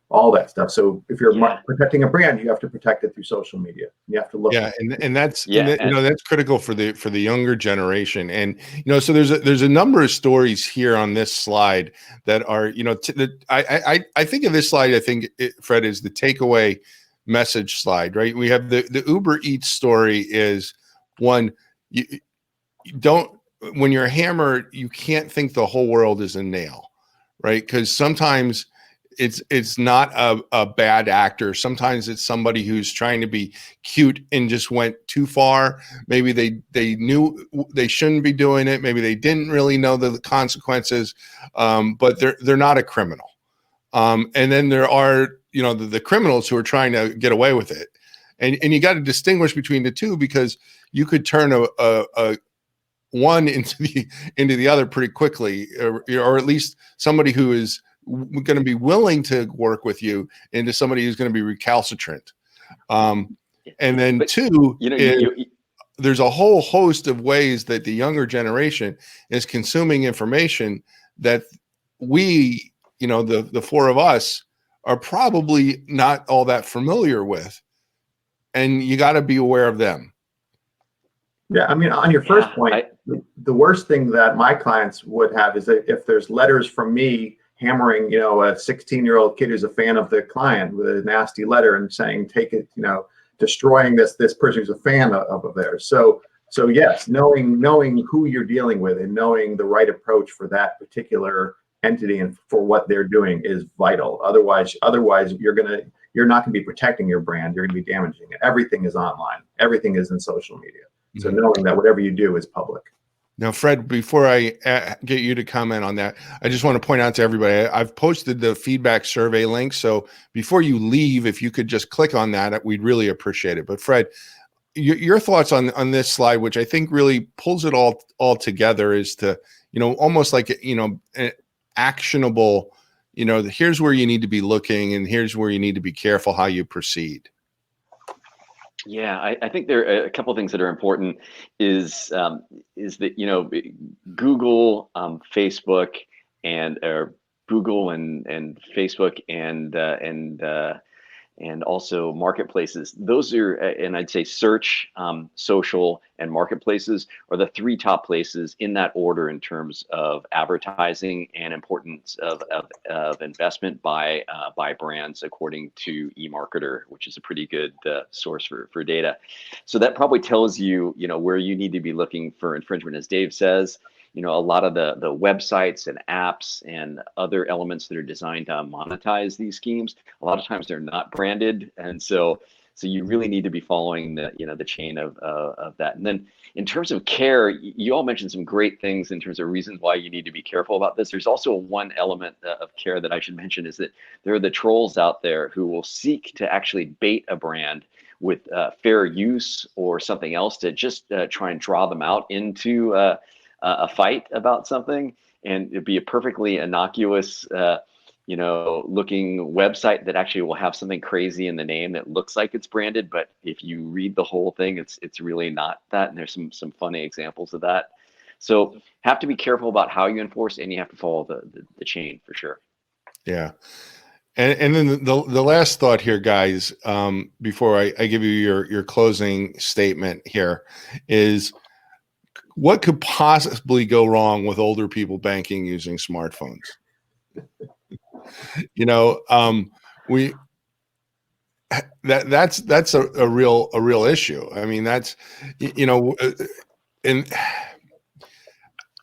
all that stuff. So if you're protecting a brand, you have to protect it through social media. You have to look. Yeah, and that's that's critical for the younger generation. And so there's a number of stories here on this slide that are I think of this slide. I think Fred, is the takeaway message slide, right? We have the Uber Eats story is one. You don't, when you're a hammer, you can't think the whole world is a nail, right? Because sometimes it's not a bad actor. Sometimes it's somebody who's trying to be cute and just went too far. Maybe they knew they shouldn't be doing it. Maybe they didn't really know the consequences, but they're not a criminal. And then there are the criminals who are trying to get away with it, and you got to distinguish between the two, because you could turn a one into the other pretty quickly, or at least somebody who is going to be willing to work with you into somebody who's going to be recalcitrant. And then two, there's a whole host of ways that the younger generation is consuming information that we, the four of us, are probably not all that familiar with. And you got to be aware of them. Yeah, I mean, on your first point, the worst thing that my clients would have is that if there's letters from me hammering, a 16-year-old kid who's a fan of the client with a nasty letter and saying, take it, destroying this person who's a fan of theirs. So yes, knowing who you're dealing with and knowing the right approach for that particular entity and for what they're doing is vital. Otherwise you're not going to be protecting your brand. You're going to be damaging it. Everything is online. Everything is in social media. So knowing that whatever you do is public. Now, Fred, before I get you to comment on that, I just want to point out to everybody, I've posted the feedback survey link. So before you leave, if you could just click on that, we'd really appreciate it. But Fred, your thoughts on this slide, which I think really pulls it all together, is to, almost like, an actionable, here's where you need to be looking and here's where you need to be careful how you proceed. Yeah, I think there are a couple of things that are important. Is that Google, Facebook, and Google and Facebook and also marketplaces. Those are, and I'd say search, social, and marketplaces are the three top places in that order in terms of advertising and importance of investment by brands, according to eMarketer, which is a pretty good source for data. So that probably tells you, where you need to be looking for infringement. As Dave says, a lot of the websites and apps and other elements that are designed to monetize these schemes, a lot of times they're not branded, and so you really need to be following the chain of that. And then in terms of care, you all mentioned some great things in terms of reasons why you need to be careful about this. There's also one element of care that I should mention, is that there are the trolls out there who will seek to actually bait a brand with fair use or something else to just try and draw them out into a fight about something, and it'd be a perfectly innocuous looking website that actually will have something crazy in the name that looks like it's branded, but if you read the whole thing, it's really not that. And there's some funny examples of that. So have to be careful about how you enforce, and you have to follow the chain for sure. Yeah. And then the last thought here, guys, before I give you your closing statement here, is what could possibly go wrong with older people banking using smartphones? That's a real issue. I mean, that's, and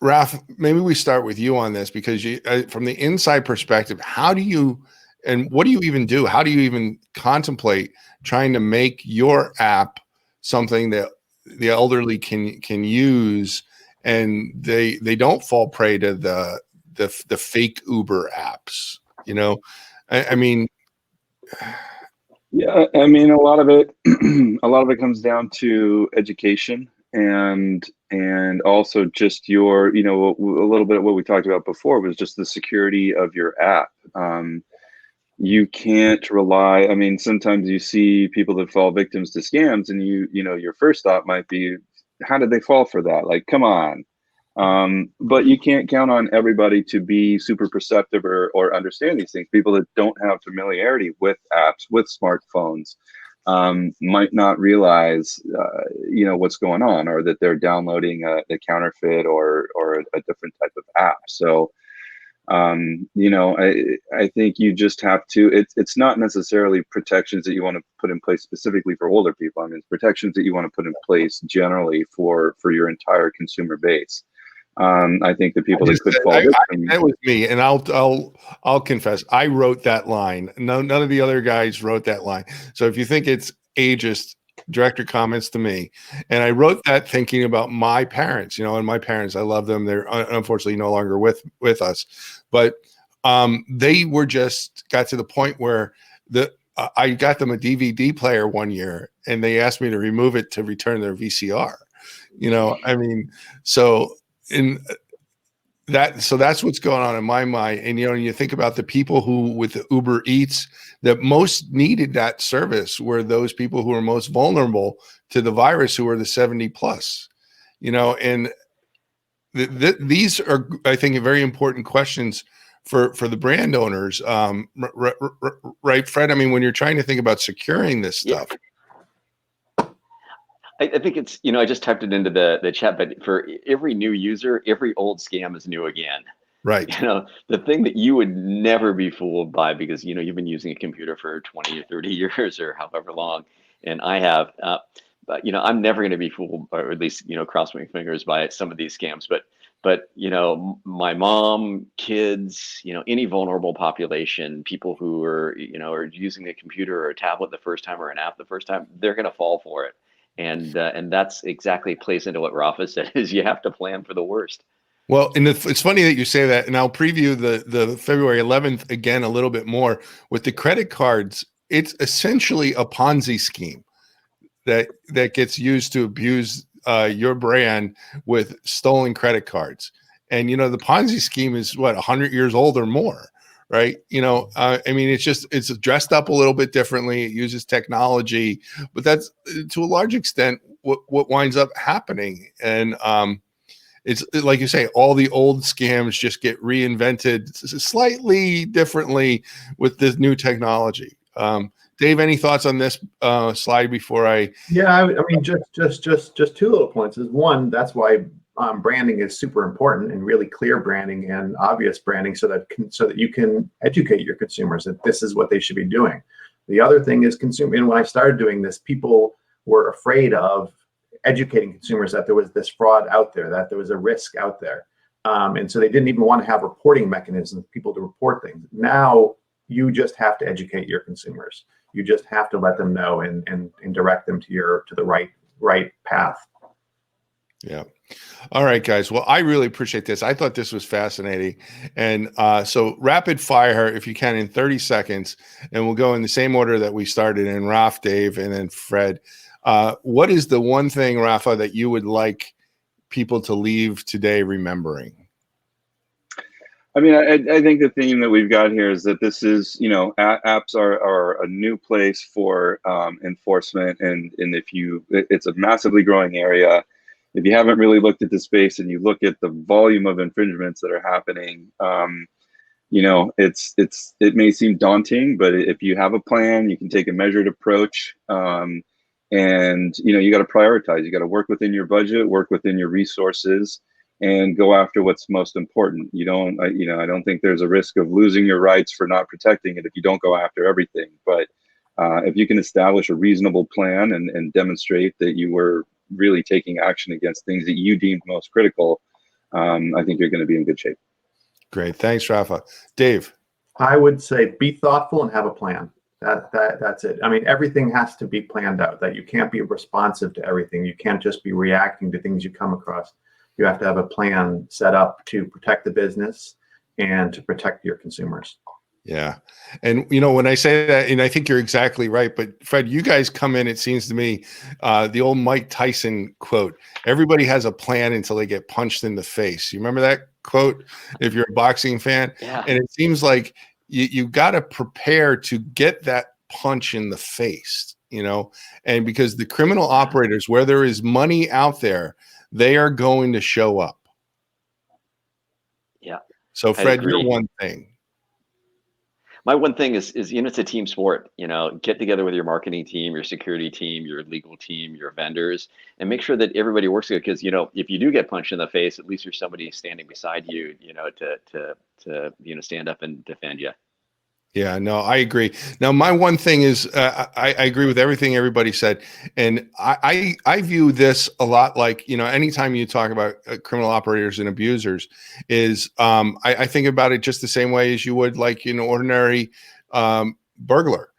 Ralph, maybe we start with you on this, because from the inside perspective, how do you, and what do you even do? How do you even contemplate trying to make your app something that the elderly can use, and they don't fall prey to the fake Uber apps? I mean, yeah, I mean, a lot of it comes down to education and also just your, a little bit of what we talked about before was just the security of your app. You can't rely. I mean, sometimes you see people that fall victims to scams, and your first thought might be, how did they fall for that? Like, come on. But you can't count on everybody to be super perceptive or understand these things. People that don't have familiarity with apps, with smartphones, might not realize, what's going on, or that they're downloading a counterfeit or a different type of app. So, I think you just have to, it's not necessarily protections that you want to put in place specifically for older people. I mean, it's protections that you want to put in place generally for your entire consumer base. I think the people that could fall victim. That was me, and I'll confess, I wrote that line. No, none of the other guys wrote that line. So if you think it's ageist, direct your comments to me. And I wrote that thinking about my parents, and my parents, I love them. They're unfortunately no longer with us, but they were just got to the point where I got them a DVD player one year, and they asked me to remove it to return their VCR. I mean, so that's what's going on in my mind. And you think about the people who with the Uber Eats that most needed that service were those people who are most vulnerable to the virus, who are the 70 plus. And these are, I think, very important questions for the brand owners, right, Fred? I mean, when you're trying to think about securing this stuff. Yeah. I think it's, I just typed it into the chat, but for every new user, every old scam is new again. Right. The thing that you would never be fooled by, because, you've been using a computer for 20 or 30 years or however long, and I have, but, I'm never going to be fooled, or at least, cross my fingers, by some of these scams. But, my mom, kids, any vulnerable population, people who are, are using a computer or a tablet the first time or an app the first time, they're going to fall for it. And that's exactly plays into what Rafa said, is you have to plan for the worst. Well, and it's funny that you say that, and I'll preview the February 11th again a little bit more with the credit cards. It's essentially a Ponzi scheme that gets used to abuse your brand with stolen credit cards. And the Ponzi scheme is 100 years old or more, right? I mean, it's dressed up a little bit differently. It uses technology, but that's to a large extent what winds up happening. And it's like you say, all the old scams just get reinvented slightly differently with this new technology. Dave, any thoughts on this slide before I? Yeah, I mean, just two little points. Is one, that's why branding is super important, and really clear branding and obvious branding, so that you can educate your consumers that this is what they should be doing. The other thing is consumer. And when I started doing this, people were afraid of educating consumers that there was this fraud out there, that there was a risk out there, and so they didn't even want to have reporting mechanisms, people to report things. Now you just have to educate your consumers. You just have to let them know and direct them to the right path. Yeah. All right, guys. Well, I really appreciate this. I thought this was fascinating. And so rapid fire, if you can, in 30 seconds, and we'll go in the same order that we started in, Raf, Dave, and then Fred. What is the one thing, Rafa, that you would like people to leave today remembering? I mean, I think the theme that we've got here is that this is, apps are a new place for enforcement, and it's a massively growing area. If you haven't really looked at the space and you look at the volume of infringements that are happening, it may seem daunting, but if you have a plan, you can take a measured approach, and you got to prioritize. You got to work within your budget, work within your resources, and go after what's most important. I don't think there's a risk of losing your rights for not protecting it if you don't go after everything. But if you can establish a reasonable plan and demonstrate that you were really taking action against things that you deemed most critical, I think you're going to be in good shape. Great. Thanks, Rafa. Dave? I would say be thoughtful and have a plan. That's it. I mean, everything has to be planned out, that you can't be responsive to everything. You can't just be reacting to things you come across. You have to have a plan set up to protect the business and to protect your consumers. Yeah. And, when I say that, and I think you're exactly right, but Fred, you guys come in, it seems to me, the old Mike Tyson quote, everybody has a plan until they get punched in the face. You remember that quote, if you're a boxing fan? Yeah. And it seems like you got to prepare to get that punch in the face, and because the criminal operators, where there is money out there, they are going to show up. Yeah. So Fred, your one thing. My one thing is it's a team sport. Get together with your marketing team, your security team, your legal team, your vendors, and make sure that everybody works together. Because if you do get punched in the face, at least there's somebody standing beside you, to stand up and defend you. Yeah, no, I agree. Now, my one thing is, I agree with everything everybody said, and I view this a lot like, anytime you talk about criminal operators and abusers, is I think about it just the same way as you would like an ordinary burglar.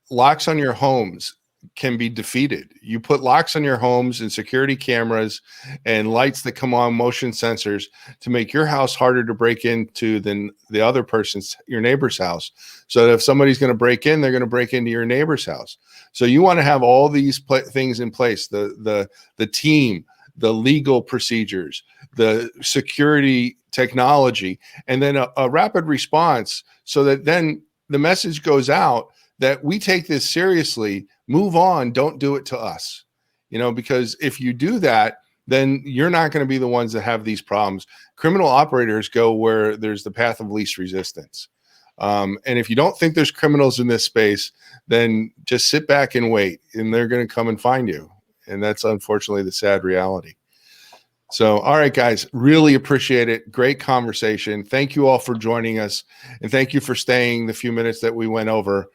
Locks on your homes can be defeated. You put locks on your homes and security cameras and lights that come on, motion sensors, to make your house harder to break into than the other person's, your neighbor's house. So that if somebody's going to break in, they're going to break into your neighbor's house. So you want to have all these things in place, the team, the legal procedures, the security technology, and then a rapid response, so that then the message goes out that we take this seriously. Move on. Don't do it to us, because if you do that, then you're not going to be the ones that have these problems. Criminal operators go where there's the path of least resistance. And if you don't think there's criminals in this space, then just sit back and wait, and they're going to come and find you. And that's unfortunately the sad reality. So, all right, guys, really appreciate it. Great conversation. Thank you all for joining us, and thank you for staying the few minutes that we went over.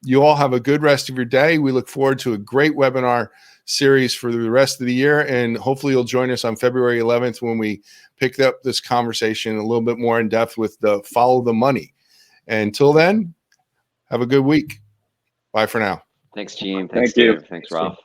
You all have a good rest of your day. We look forward to a great webinar series for the rest of the year, and hopefully you'll join us on February 11th when we pick up this conversation a little bit more in depth with the Follow the Money. Until then, have a good week. Bye for now. Thanks, Gene. Thank you. Dave. Thanks, Ralph.